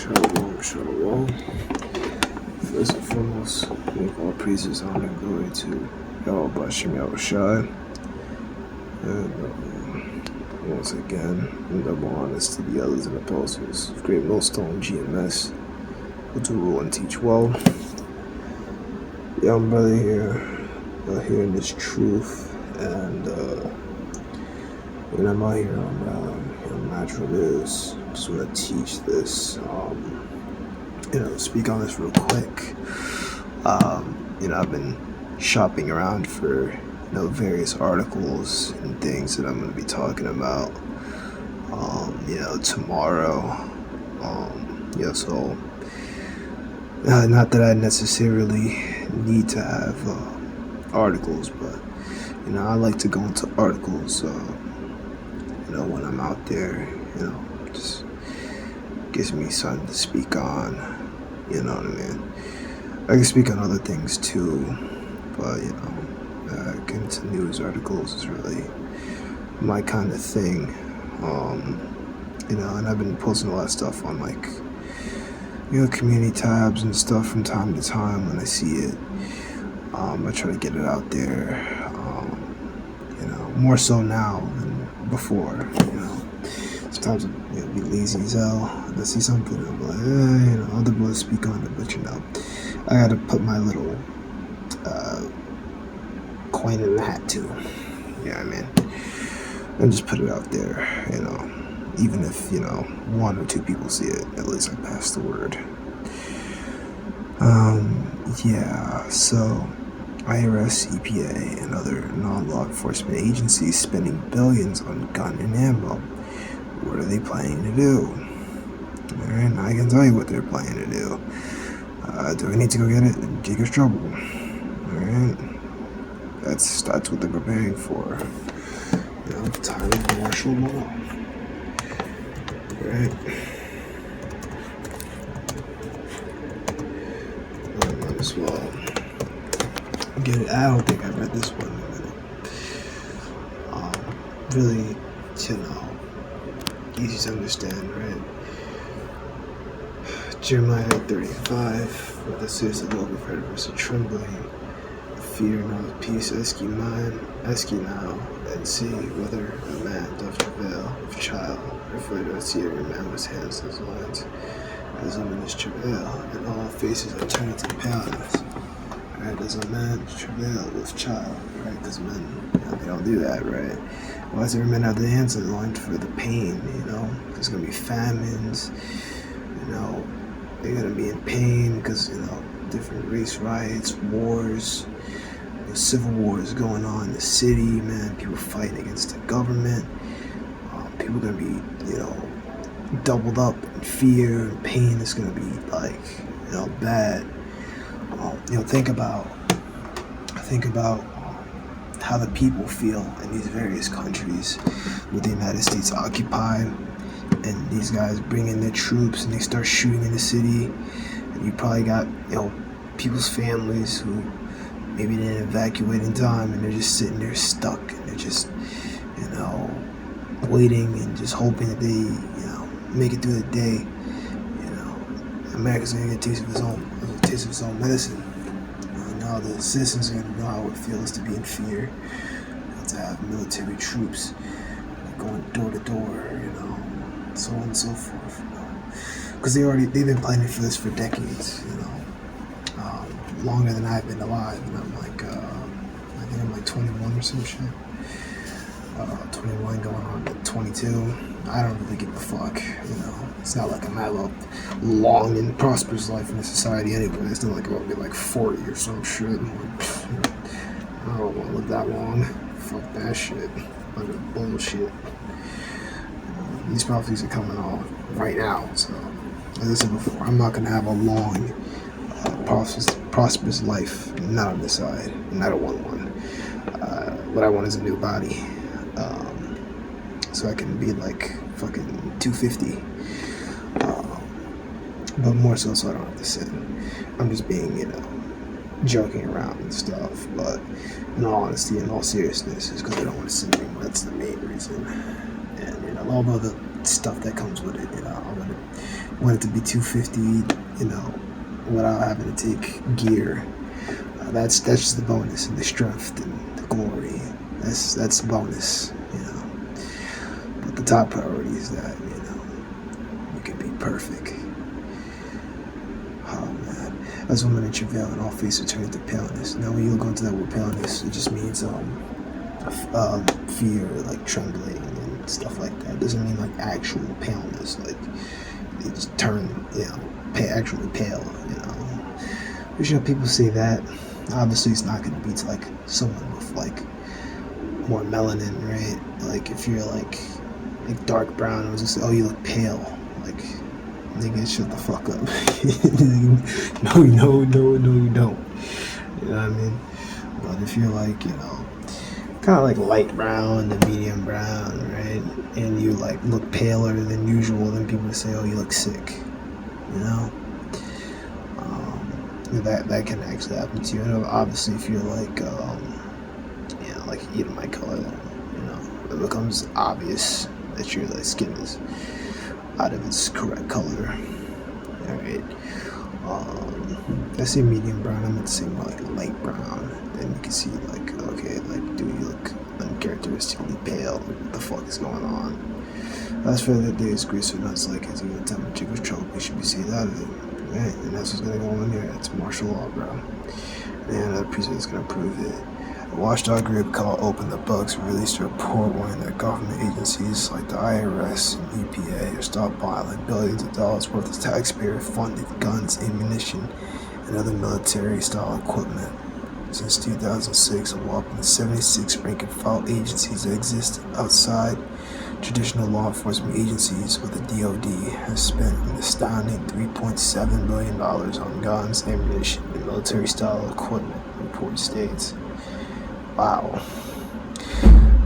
Shalom. First and foremost, make all praises, honor, and glory to Yahweh Bashim Yahushai. And once again, double honors to the elders and apostles of Great Millstone GMS, who do rule and teach well. Young brother here, hearing this truth, and when I'm out here on Natural News, just want to teach this. Speak on this real quick. I've been shopping around for various articles and things that I'm going to be talking about. Tomorrow. So not that I necessarily need to have articles, but I like to go into articles. When I'm out there, just gives me something to speak on. You know what I mean? I can speak on other things too, but getting to news articles is really my kind of thing. And I've been posting a lot of stuff on community tabs and stuff from time to time when I see it. I try to get it out there. More so now than before. Sometimes I'll be lazy as hell. And I see something, I'm like, other boys speak on it, but I gotta put my little coin in the hat too. You know what I mean? And just put it out there, even if, one or two people see it, at least I pass the word. So IRS, EPA, and other non-law enforcement agencies spending billions on gun and ammo. What are they planning to do? Alright, I can tell you what they're planning to do. Do I need to go get it? Jacob's trouble. Alright? That's what they're preparing for. Time of martial law. Alright? I might as well get it. I don't think I read this one in a minute. Really, easy to understand, right? Jeremiah 35, with the citizen will be prepared versus trembling. Fear not peace, ask ye now, and see whether a man doth travail with child, or for to see every man with hands in his loins, as a man is travail, and all faces are turned to paleness. Right, does a man travail with child, right? Because men, they don't do that, right? Why does every man have the hands in the loins for the pain, There's going to be famines, they're going to be in pain because, different race riots, wars, civil wars going on in the city, man, people fighting against the government, people are going to be, doubled up in fear and pain. It's going to be bad. Think about how the people feel in these various countries with the United States occupy, and these guys bring in their troops and they start shooting in the city, and you probably got people's families who maybe didn't evacuate in time, and they're just sitting there stuck, and they're just waiting and just hoping that they make it through the day. America's gonna get a taste of his own medicine. Now the citizens are gonna know how it feels to be in fear, and to have military troops going door to door, so on and so forth. Because they've been planning for this for decades, longer than I've been alive, and I'm I think I'm 21 or some shit. 21 going on to 22. I don't really give a fuck, It's not like I'm have a long and prosperous life in this society anyway. It's not like I'm gonna be 40 or some shit. I don't want to live that long. Fuck that shit. Bunch of bullshit. These prophecies are coming on right now, so as I said before, I'm not gonna have a long, prosperous life. Not on this side, and I don't want one. What I want is a new body. So I can be fucking 250, but more so I don't have to sin. I'm just being, joking around and stuff, but in all honesty, in all seriousness, is because I don't want to sin anymore. That's the main reason. And all the other stuff that comes with it, I want to want it to be 250, without having to take gear. That's just the bonus, and the strength and the glory. That's the bonus, But the top priority is that, you can be perfect. Oh man, as women in travail and all face returning to paleness. Now, when you go into that word paleness, it just means fear, like trembling and stuff like that. It doesn't mean like actual paleness, like they just turn, actually pale. People say that. Obviously, it's not going to be to like someone with like more melanin, right? Like if you're like dark brown, I was just you look pale. Like, nigga, shut the fuck up. No, you don't. You know what I mean? But if you're like, kind of like light brown to medium brown, right? And you like look paler than usual, then people say, oh, you look sick. That can actually happen to you. And obviously, if you're like, like Edomite color, it becomes obvious that your like skin is out of its correct color. All right. I say medium brown. I meant to say more like light brown. Then you can see like, okay, like, do you look uncharacteristically pale? What the fuck is going on? As for that day's grace or nuts, like as even time when chick was trouble, we should be saved out of it. Right? And that's what's gonna go on here. It's martial law, bro. And the president is gonna prove it. A watchdog group called Open the Books released a report warning that government agencies like the IRS and EPA are stockpiling billions of dollars worth of taxpayer-funded guns, ammunition, and other military-style equipment. Since 2006, a whopping 76 rank-and-file agencies that exist outside traditional law enforcement agencies with the DoD has spent an astounding $3.7 billion on guns, ammunition, and military-style equipment, the report states. Wow.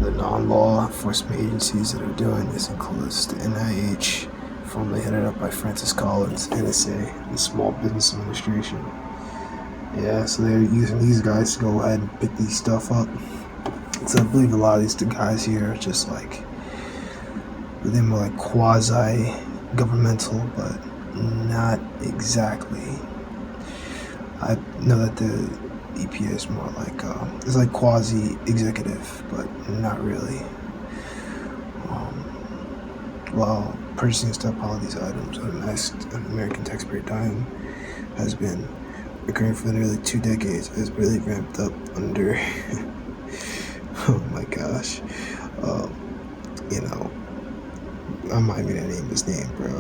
The non-law enforcement agencies that are doing this includes the NIH, formerly headed up by Francis Collins, NSA, the Small Business Administration. Yeah, so they're using these guys to go ahead and pick these stuff up. So I believe a lot of these guys here are just like, they're more like quasi-governmental, but not exactly. I know that the EPA is more like, it's like quasi-executive, but not really. While purchasing and stockpiling these items on American taxpayer dime has been occurring for nearly 2 decades, has really ramped up under, oh my gosh, I'm not even gonna name his name, bro.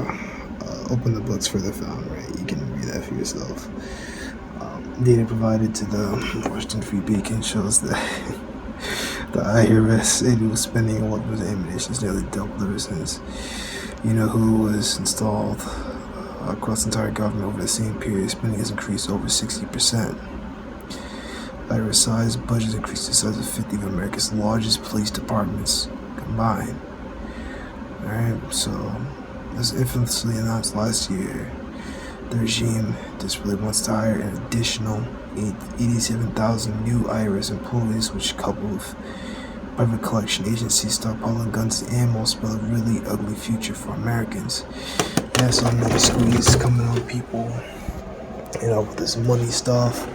Open the books further found, right? You can read that for yourself. Data provided to the Washington Free Beacon shows that the IRS annual spending on weapons and ammunition is nearly doubled ever since who was installed across the entire government over the same period. Spending has increased over 60%. IRS size budget increased to the size of 50 of America's largest police departments combined. Alright, so as infamously announced last year, the regime desperately wants to hire an additional 87,000 new IRS employees, which, coupled with private collection agencies stockpiling guns and ammo, spell a really ugly future for Americans. Yeah, so another squeeze coming on people, with this money stuff,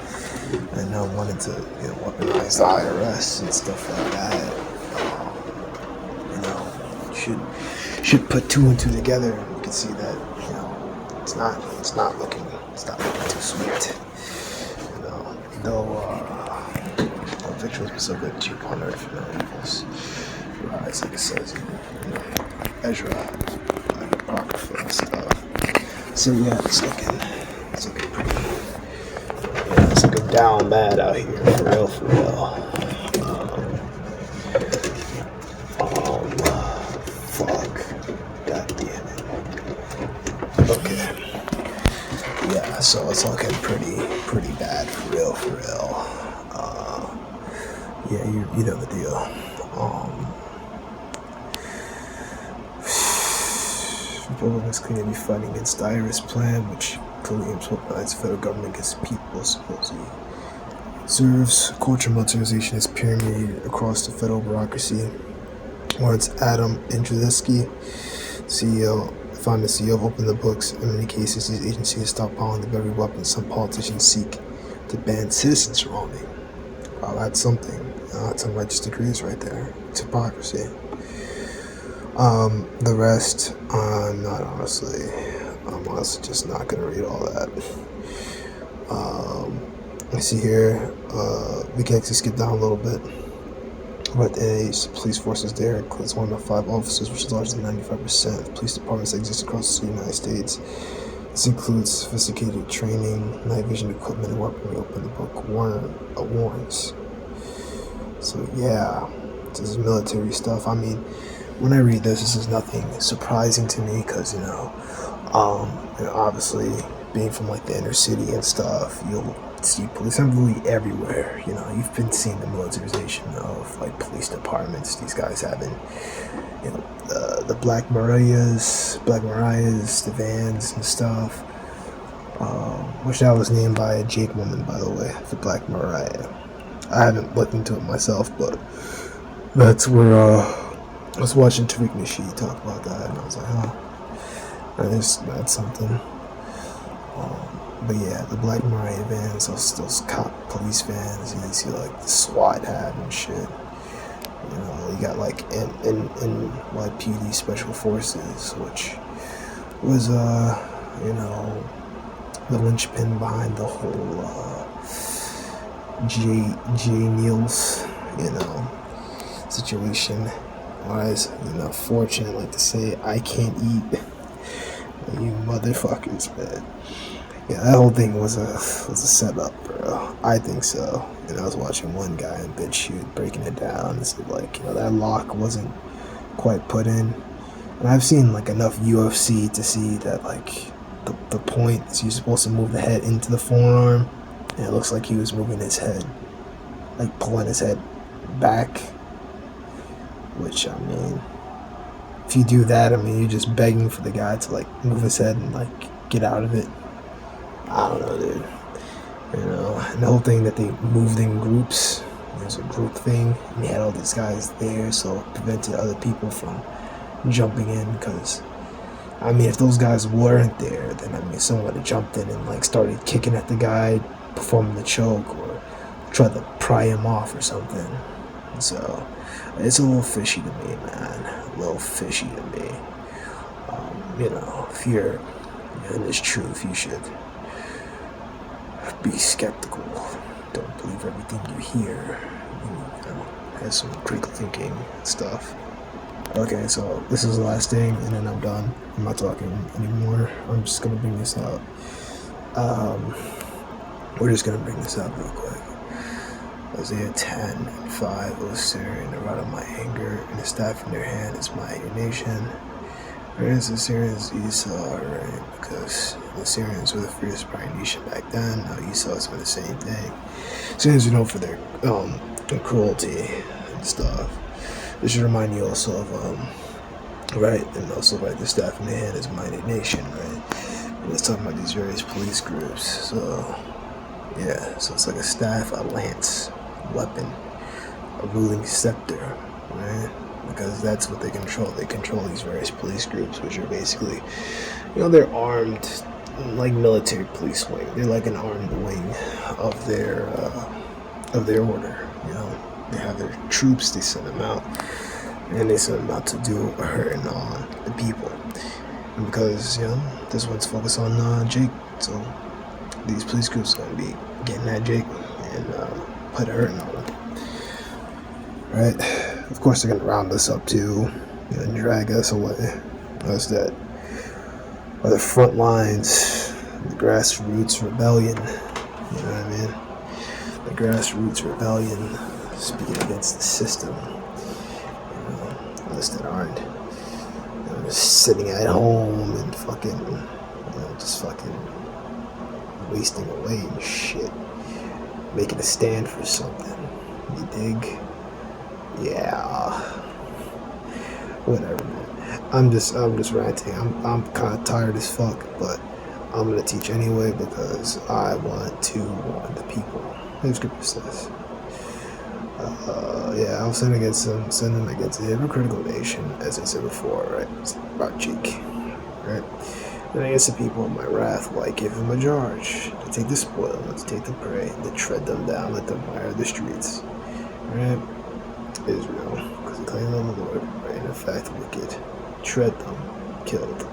and now wanting to, weaponize the IRS and stuff like that. Should put 2 and 2 together. You can see that, it's not looking too sweet. Though victuals be so good cheap on earth, equals rise, like it says, Ezra, Apocrypha and stuff. So yeah, it's looking pretty, it's looking down bad out here, for real. God damn it. Okay. Yeah, so it's looking pretty bad, for real. Yeah, you know the deal. Republicans claim to be fighting against the IRS plan, which clearly aims to weaponize the federal government against people, supposedly serves culture militarization as permeated across the federal bureaucracy. Once Adam Andrzejewski, CEO of find the CEO open the books. In many cases, these agencies stockpiling the very weapons some politicians seek to ban citizens from owning. Wow, that's something. That's some righteous degrees right there. It's hypocrisy. The rest, not honestly. I'm honestly just not gonna read all that. I see here, we can actually skip down a little bit. But the police forces there includes 1 to 5 officers, which is larger than 95% of police departments that exist across the United States. This includes sophisticated training, night vision equipment, and weaponry. Open the book warrants. So yeah, this is military stuff. I mean, when I read this is nothing surprising to me because obviously being from like the inner city and stuff, you'll see police heavily everywhere. You've been seeing the militarization of like police departments. These guys having, the Black Marias, the vans and stuff. Which that was named by a Jake woman, by the way, the Black Mariah. I haven't looked into it myself, but that's where I was watching Tariq Nasheed talk about that, and I was like, that's something. But yeah, the Black Mariah vans, those cop police vans, you see like the SWAT hat and shit. You got like NYPD Special Forces, which was the linchpin behind the whole J Niels, situation. Whereas, fortunate, like to say, I can't eat. You motherfuckers, man. Yeah, that whole thing was a setup, bro. I think so. And I was watching one guy in BitChute breaking it down. It's like, that lock wasn't quite put in. And I've seen like enough UFC to see that like the point is you're supposed to move the head into the forearm, and it looks like he was moving his head, like pulling his head back. Which, I mean, if you do that, you're just begging for the guy to like move his head and like get out of it. I don't know, dude. And the whole thing that they moved in groups, there's a group thing, and they had all these guys there, so it prevented other people from jumping in. Because, if those guys weren't there, then someone would have jumped in and like started kicking at the guy performing the choke, or tried to pry him off or something. So it's a little fishy to me, man. A little fishy to me. If you're in this truth, you should be skeptical. Don't believe everything you hear. Have some critical thinking stuff. Okay, so this is the last thing, and then I'm done. I'm not talking anymore. I'm just gonna bring this up. We're just gonna bring this up real quick. Isaiah 10:5, O Syrian, the rod of my anger, and the staff in their hand is my indignation. Whereas the Syrians, Esau, right? Because the Syrians were the fiercest probably nation back then. Now Esau's been the same thing. Syrians are known for their cruelty and stuff. This should remind you also of, right? And also, right, the staff in their hand is my nation, right? And it's talking about these various police groups. So, yeah, so it's like a staff, a lance, weapon, a ruling scepter, right? Because that's what they control. They control these various police groups, which are basically, they're armed like military police wing. They're like an armed wing of their order. They have their troops. They send them out, and they send them out to do a hurting on the people. And because this one's focused on Jake, so these police groups are gonna be getting at Jake and put a hurting on him. Right? Of course, they're gonna round us up too, and drag us away. That's that. Or the front lines, the grassroots rebellion. You know what I mean? The grassroots rebellion, speaking against the system. Us that aren't just sitting at home and fucking, just fucking wasting away and shit, making a stand for something. You dig? Yeah. Whatever, man. I'm just ranting. I'm kind of tired as fuck, but I'm gonna teach anyway because I want to warn the people. As scripture says. I'll sin against them, sinning against a hypocritical nation, as I said before, right? It's about Jake. right? Then against the people of my wrath will I give him a charge, to take the spoil, and to take the prey, and to tread them down, let them mire the streets. Right? Israel, because the claim on the Lord, right? In fact, wicked, tread them, killed.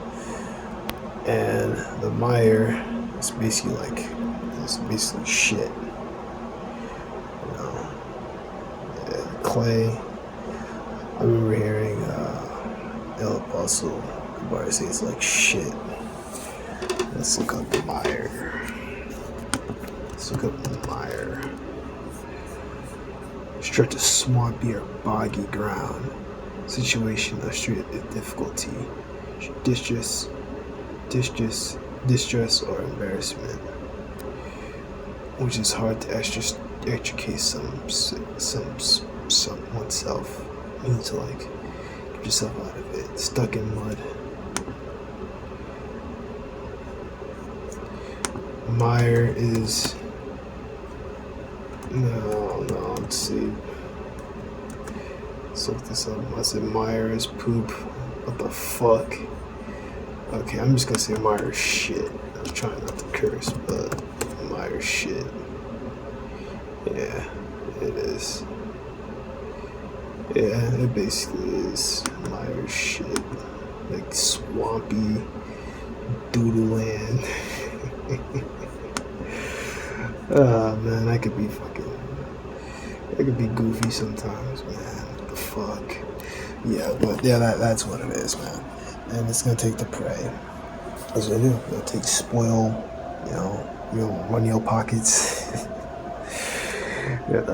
And the mire is basically like, it's basically shit. You know, yeah, clay. I remember hearing El Apostle Bar say it's like shit. Let's look up the mire. Let's look up the mire. Stretch of swampy or boggy ground. Situation of street difficulty. Distress or embarrassment, which is hard to extricate oneself. You need to like get yourself out of it. Stuck in mud. Mire is no. Let's see. Let's look this up. I said mire is poop. What the fuck? Okay, I'm just gonna say mire is shit. I was trying not to curse, but mire is shit. Yeah, it is. Yeah, it basically is mire is shit. Like swampy doodle land. Oh man, I could be goofy sometimes, man. What the fuck? Yeah, but yeah, that's what it is, man. And it's gonna take the prey. That's what it do. It'll take spoil, run your pockets. They're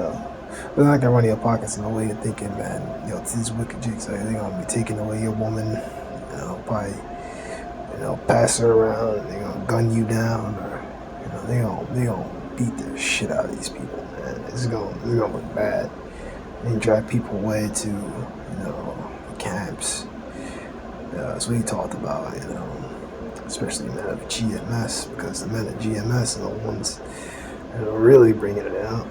not gonna run your pockets in the way you're thinking, man. These wicked jigs, they're gonna be taking away your woman, probably, pass her around, and they're gonna gun you down, or, they gonna beat the shit out of these people, man. It's gonna look bad. And drive people away to, camps. That's what he talked about, especially men of GMS, because the men of GMS are the ones really bringing it out,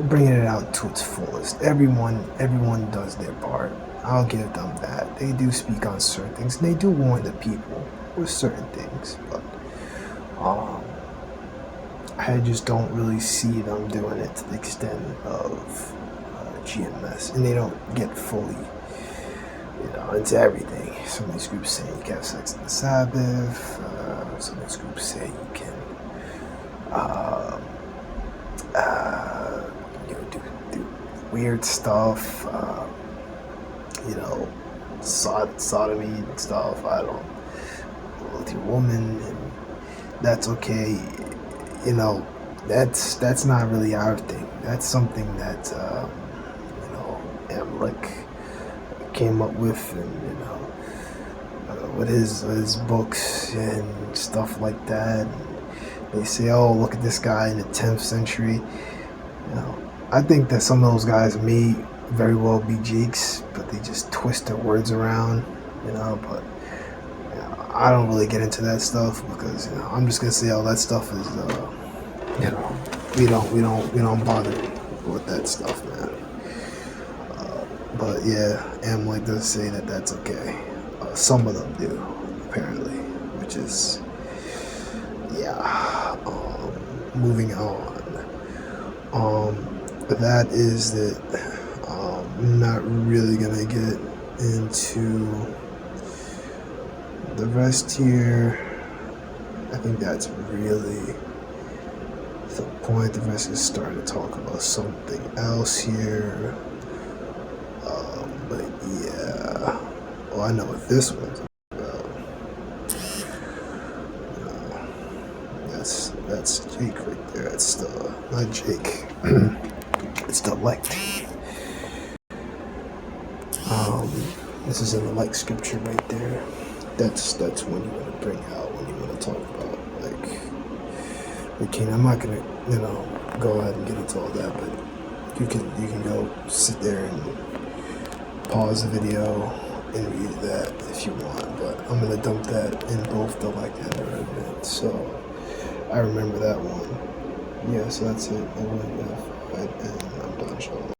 bringing it out to its fullest. Everyone does their part. I'll give them that. They do speak on certain things. They do warn the people with certain things, but I just don't really see them doing it to the extent of GMS, and they don't get fully, into everything. Some of these groups say you can have sex on the Sabbath. Some of these groups say you can, do weird stuff. Sodomy and stuff. I don't with your woman, and that's okay. That's not really our thing. That's something that Amalek came up with, and with his books and stuff like that. They say, oh, look at this guy in the 10th century. I think that some of those guys may very well be jakes, but they just twist their words around, but I don't really get into that stuff, because I'm just gonna say all that stuff is we don't bother with that stuff, man. But yeah, Amalek does say that that's okay. Some of them do, apparently, which is moving on. That is that. I'm not really gonna get into the rest here. I think that's really the point. The rest is starting to talk about something else here. But yeah, well, I know what this one's about. That's Jake right there. That's not Jake. It's the elect. This is an elect scripture right there. That's when you want to bring out, when you want to talk about the king. I'm not gonna go ahead and get into all that, but you can go sit there and pause the video and read that if you want. But I'm gonna dump that in both the elect and the remnant. So I remember that one. Yeah, so that's it. And I'm done.